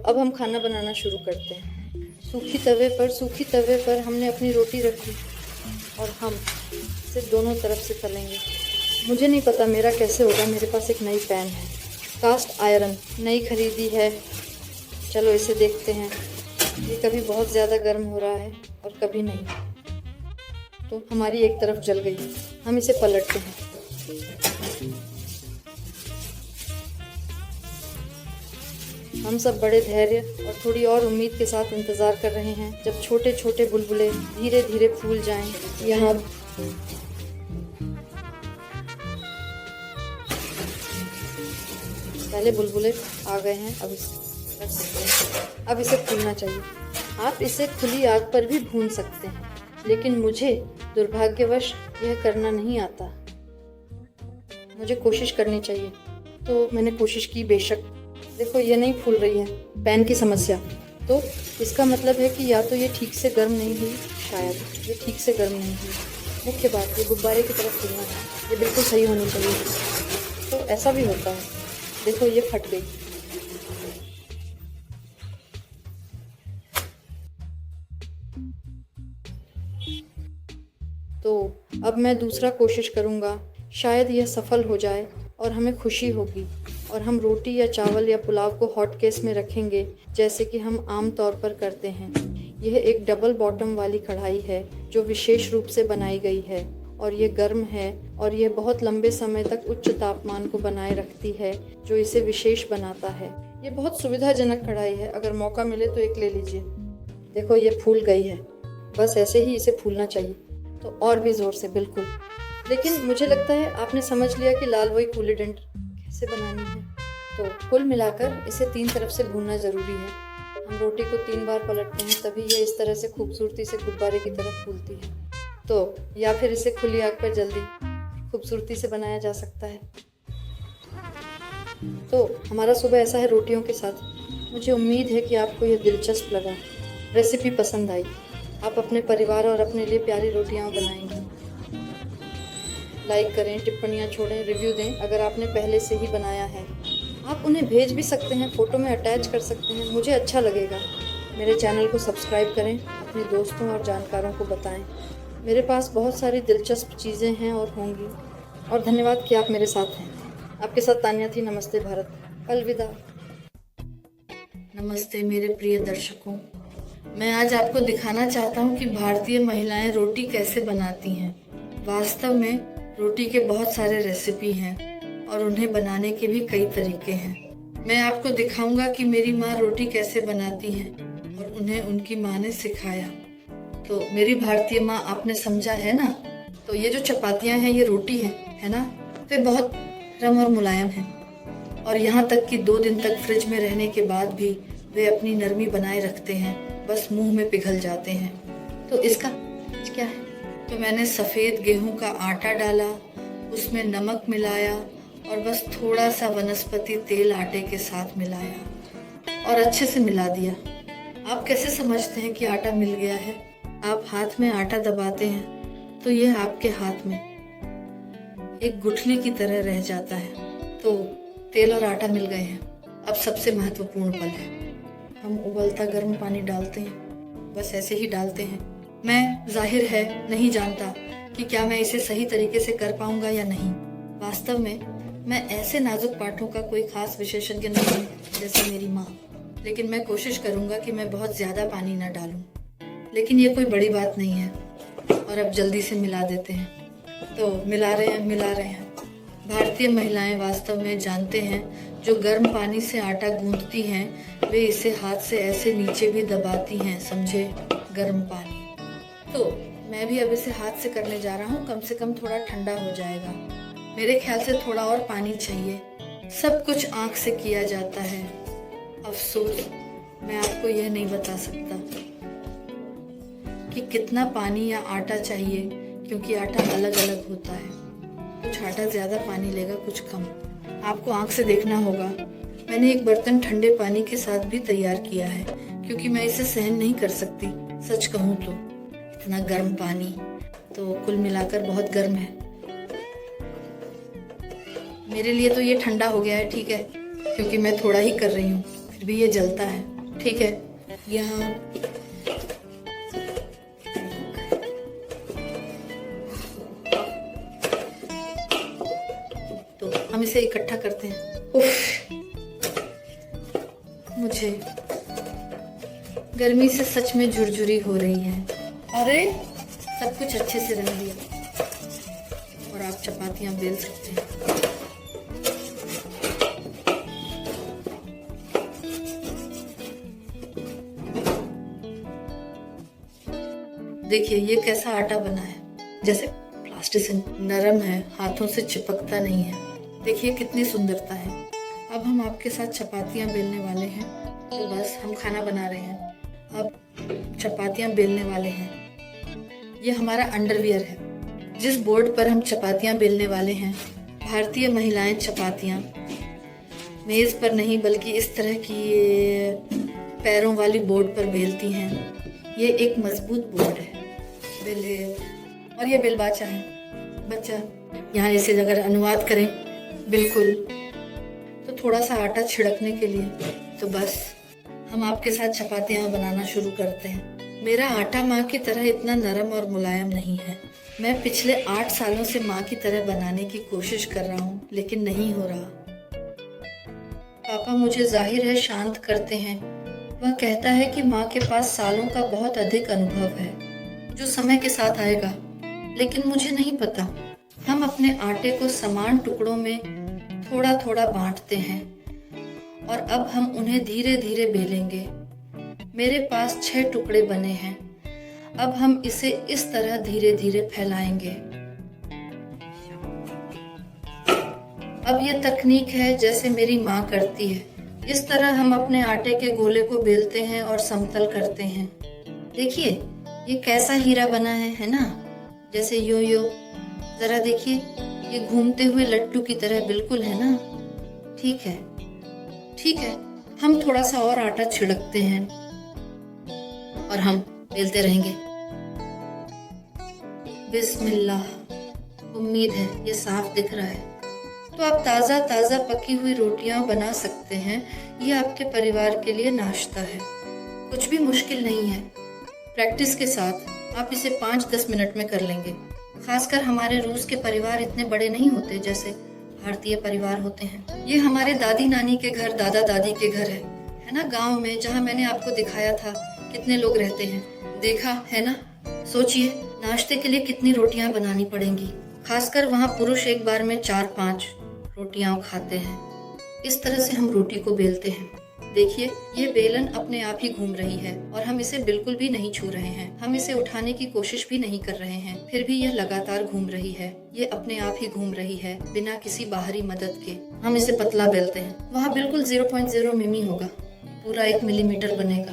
अब हम खाना बनाना शुरू करते हैं। सूखी तवे पर हमने अपनी रोटी रखी और हम इसे दोनों तरफ से तलेंगे। मुझे नहीं पता मेरा कैसे होगा, मेरे पास एक नई पैन है, कास्ट आयरन नई खरीदी है। चलो इसे देखते हैं। ये कभी बहुत ज़्यादा गर्म हो रहा है और कभी नहीं। तो हमारी एक तरफ जल गई, हम इसे पलटते हैं। हम सब बड़े धैर्य और थोड़ी और उम्मीद के साथ इंतज़ार कर रहे हैं जब छोटे छोटे बुलबुले धीरे धीरे फूल जाएं। यहाँ पहले बुलबुले आ गए हैं, अब इसे फूलना चाहिए। आप इसे खुली आग पर भी भून सकते हैं, लेकिन मुझे दुर्भाग्यवश यह करना नहीं आता। मुझे कोशिश करनी चाहिए, तो मैंने कोशिश की बेशक। देखो ये नहीं फूल रही है, पैन की समस्या। तो इसका मतलब है कि या तो ये ठीक से गर्म नहीं हुई, शायद ये ठीक से गर्म नहीं हुई। मुख्य बात ये गुब्बारे की तरफ फूलना है, ये बिल्कुल सही होनी चाहिए। तो ऐसा भी होता है, देखो ये फट गई। तो अब मैं दूसरा कोशिश करूँगा, शायद यह सफल हो जाए और हमें खुशी होगी और हम रोटी या चावल या पुलाव को हॉट केस में रखेंगे, जैसे कि हम आम तौर पर करते हैं। यह एक डबल बॉटम वाली कढ़ाई है जो विशेष रूप से बनाई गई है और ये गर्म है और यह बहुत लंबे समय तक उच्च तापमान को बनाए रखती है, जो इसे विशेष बनाता है। ये बहुत सुविधाजनक कढ़ाई है, अगर मौका मिले तो एक ले लीजिए। देखो ये फूल गई है, बस ऐसे ही इसे फूलना चाहिए, तो और भी ज़ोर से, बिल्कुल। लेकिन मुझे लगता है आपने समझ लिया कि लाल वही कूलीडेंट कैसे बनानी है। तो कुल मिलाकर इसे 3 तरफ से भूनना ज़रूरी है। हम रोटी को 3 बार पलटते हैं, तभी ये इस तरह से खूबसूरती से गुब्बारे की तरफ फूलती है। तो या फिर इसे खुली आग पर जल्दी खूबसूरती से बनाया जा सकता है। तो हमारा सुबह ऐसा है रोटियों के साथ। मुझे उम्मीद है कि आपको यह दिलचस्प लगा, रेसिपी पसंद आई। आप अपने परिवार और अपने लिए प्यारी रोटियां बनाएंगी। लाइक करें, टिप्पणियां छोड़ें, रिव्यू दें अगर आपने पहले से ही बनाया है। आप उन्हें भेज भी सकते हैं, फ़ोटो में अटैच कर सकते हैं, मुझे अच्छा लगेगा। मेरे चैनल को सब्सक्राइब करें, अपने दोस्तों और जानकारों को बताएं। मेरे पास बहुत सारी दिलचस्प चीज़ें हैं और होंगी। और धन्यवाद कि आप मेरे साथ हैं। आपके साथ तान्या थी। नमस्ते भारत, अलविदा। नमस्ते मेरे प्रिय दर्शकों, मैं आज आपको दिखाना चाहता हूँ कि भारतीय महिलाएं रोटी कैसे बनाती हैं। वास्तव में रोटी के बहुत सारे रेसिपी हैं और उन्हें बनाने के भी कई तरीके हैं। मैं आपको दिखाऊंगा कि मेरी माँ रोटी कैसे बनाती हैं और उन्हें उनकी माँ ने सिखाया। तो मेरी भारतीय माँ आपने समझा है ना। तो ये जो चपातियाँ हैं ये रोटी है ना, वे बहुत नरम और मुलायम हैं और यहाँ तक कि 2 दिन तक फ्रिज में रहने के बाद भी वे अपनी नरमी बनाए रखते हैं, बस मुंह में पिघल जाते हैं। तो इसका क्या है? तो मैंने सफ़ेद गेहूं का आटा डाला, उसमें नमक मिलाया और बस थोड़ा सा वनस्पति तेल आटे के साथ मिलाया और अच्छे से मिला दिया। आप कैसे समझते हैं कि आटा मिल गया है? आप हाथ में आटा दबाते हैं तो यह आपके हाथ में एक गुठली की तरह रह जाता है। तो तेल और आटा मिल गए हैं। अब सबसे महत्वपूर्ण पल है, हम उबलता गर्म पानी डालते हैं, बस ऐसे ही डालते हैं। मैं जाहिर है नहीं जानता कि क्या मैं इसे सही तरीके से कर पाऊंगा या नहीं। वास्तव में मैं ऐसे नाजुक पाठों का कोई खास विशेषज्ञ नहीं हूँ जैसे मेरी माँ, लेकिन मैं कोशिश करूंगा कि मैं बहुत ज़्यादा पानी ना डालूं। लेकिन ये कोई बड़ी बात नहीं है और अब जल्दी से मिला देते हैं। तो मिला रहे हैं। भारतीय महिलाएं वास्तव में जानते हैं, जो गर्म पानी से आटा गूंथती हैं वे इसे हाथ से ऐसे नीचे भी दबाती हैं, समझे, गर्म पानी। तो मैं भी अब इसे हाथ से करने जा रहा हूँ, कम से कम थोड़ा ठंडा हो जाएगा। मेरे ख्याल से थोड़ा और पानी चाहिए। सब कुछ आँख से किया जाता है। अफसोस मैं आपको यह नहीं बता सकता कि कितना पानी या आटा चाहिए, क्योंकि आटा अलग अलग होता है। कुछ आटा ज़्यादा पानी लेगा, कुछ कम। आपको आँख से देखना होगा। मैंने एक बर्तन ठंडे पानी के साथ भी तैयार किया है, क्योंकि मैं इसे सहन नहीं कर सकती, सच कहूँ तो। इतना गर्म पानी तो कुल मिलाकर बहुत गर्म है। मेरे लिए तो ये ठंडा हो गया है, ठीक है, क्योंकि मैं थोड़ा ही कर रही हूँ, फिर भी ये जलता है। ठीक है, यहाँ तो हम इसे इकट्ठा करते हैं। उफ, मुझे गर्मी से सच में झुरझुरी हो रही है। अरे सब कुछ अच्छे से रख दिया और आप चपातियाँ बेल सकते हैं। देखिए ये कैसा आटा बना है, जैसे प्लास्टिक से नरम है, हाथों से चिपकता नहीं है। देखिए कितनी सुंदरता है। अब हम आपके साथ चपातियाँ बेलने वाले हैं। तो बस हम खाना बना रहे हैं, अब चपातियाँ बेलने वाले हैं। ये हमारा अंडरवियर है, जिस बोर्ड पर हम चपातियाँ बेलने वाले हैं। भारतीय महिलाएं चपातियाँ मेज़ पर नहीं बल्कि इस तरह की पैरों वाली बोर्ड पर बेलती हैं। ये एक मजबूत बोर्ड है। बेले और ये बेलबाचा है। बच्चा यहाँ इसे अगर अनुवाद करें बिल्कुल तो थोड़ा सा आटा छिड़कने के लिए। तो बस हम आपके साथ चपातियाँ बनाना शुरू करते हैं। मेरा आटा माँ की तरह इतना नरम और मुलायम नहीं है। मैं पिछले 8 सालों से माँ की तरह बनाने की कोशिश कर रहा हूँ, लेकिन नहीं हो रहा। पापा मुझे जाहिर है शांत करते हैं। वह कहता है कि माँ के पास सालों का बहुत अधिक अनुभव है, जो समय के साथ आएगा, लेकिन मुझे नहीं पता। हम अपने आटे को समान टुकड़ों में थोड़ा थोड़ा बांटते हैं और अब हम उन्हें धीरे धीरे बेलेंगे। मेरे पास 6 टुकड़े बने हैं। अब हम इसे इस तरह धीरे धीरे फैलाएंगे। अब ये तकनीक है जैसे मेरी माँ करती है। इस तरह हम अपने आटे के गोले को बेलते हैं और समतल करते हैं। देखिए ये कैसा हीरा बना है ना, जैसे यो यो। जरा देखिए ये घूमते हुए लट्टू की तरह बिल्कुल है ना। ठीक है ठीक है, हम थोड़ा सा और आटा छिड़कते हैं और हम बेलते रहेंगे। बिस्मिल्लाह। उम्मीद है ये साफ दिख रहा है। तो आप ताज़ा ताज़ा पकी हुई रोटियां बना सकते हैं। ये आपके परिवार के लिए नाश्ता है। कुछ भी मुश्किल नहीं है। प्रैक्टिस के साथ आप इसे 5-10 मिनट में कर लेंगे। खासकर हमारे रूस के परिवार इतने बड़े नहीं होते जैसे भारतीय परिवार होते हैं। ये हमारे दादी नानी के घर, दादा दादी के घर है ना, गांव में, जहाँ मैंने आपको दिखाया था कितने लोग रहते हैं। देखा है ना। सोचिए नाश्ते के लिए कितनी रोटियां बनानी पड़ेंगी। खासकर वहाँ पुरुष एक बार में 4-5 रोटियां खाते हैं। इस तरह से हम रोटी को बेलते हैं। देखिए ये बेलन अपने आप ही घूम रही है और हम इसे बिल्कुल भी नहीं छू रहे हैं। हम इसे उठाने की कोशिश भी नहीं कर रहे हैं, फिर भी यह लगातार घूम रही है। ये अपने आप ही घूम रही है बिना किसी बाहरी मदद के। हम इसे पतला बेलते हैं। वहाँ बिल्कुल 0.0 मिमी होगा, पूरा 1 मिलीमीटर बनेगा।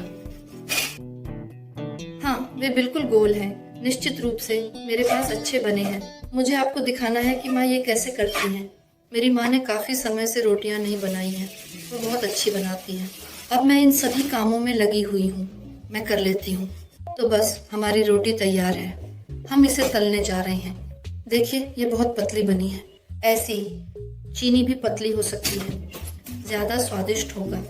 हाँ वे बिल्कुल गोल हैं। निश्चित रूप से मेरे पास अच्छे बने हैं। मुझे आपको दिखाना है कि माँ ये कैसे करती हैं। मेरी माँ ने काफ़ी समय से रोटियां नहीं बनाई हैं, वो बहुत अच्छी बनाती हैं। अब मैं इन सभी कामों में लगी हुई हूँ, मैं कर लेती हूँ। तो बस हमारी रोटी तैयार है। हम इसे तलने जा रहे हैं। देखिए ये बहुत पतली बनी है। ऐसी चीनी भी पतली हो सकती है, ज़्यादा स्वादिष्ट होगा।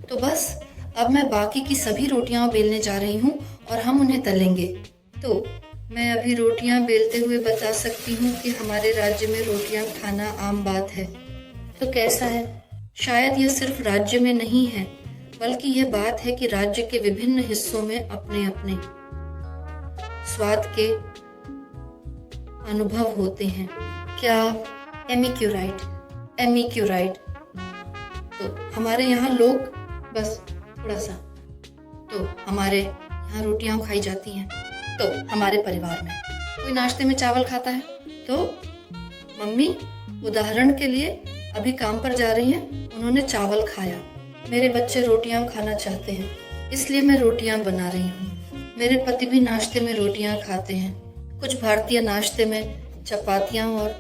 तो बस अब मैं बाकी की सभी रोटियां बेलने जा रही हूँ और हम उन्हें तलेंगे। तो मैं अभी रोटियां बेलते हुए बता सकती हूँ कि हमारे राज्य में रोटियां खाना आम बात है। तो कैसा है? शायद यह सिर्फ राज्य में नहीं है, बल्कि यह बात है कि राज्य के विभिन्न हिस्सों में अपने अपने स्वाद के अनुभव होते हैं। क्या एमिक्यूराइट। तो हमारे यहाँ लोग बस थोड़ा सा, तो हमारे यहाँ रोटियां खाई जाती हैं। तो हमारे परिवार में कोई नाश्ते में चावल खाता है तो मम्मी उदाहरण के लिए अभी काम पर जा रही हैं, उन्होंने चावल खाया। मेरे बच्चे रोटियां खाना चाहते हैं, इसलिए मैं रोटियां बना रही हूँ। मेरे पति भी नाश्ते में रोटियां खाते हैं। कुछ भारतीय नाश्ते में चपातियां और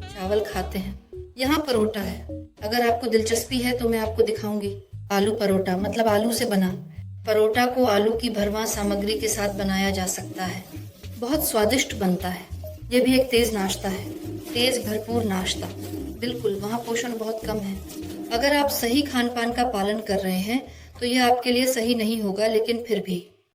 चावल खाते हैं। यहाँ परोठा है। अगर आपको दिलचस्पी है तो मैं आपको दिखाऊंगी। आलू परोठा, मतलब आलू से बना। परोठा को आलू की भरवां सामग्री के साथ बनाया जा सकता है, बहुत स्वादिष्ट बनता है। ये भी एक तेज़ नाश्ता है, तेज़ भरपूर नाश्ता। बिल्कुल, वहाँ पोषण बहुत कम है। अगर आप सही खान पान का पालन कर रहे हैं तो यह आपके लिए सही नहीं होगा, लेकिन फिर भी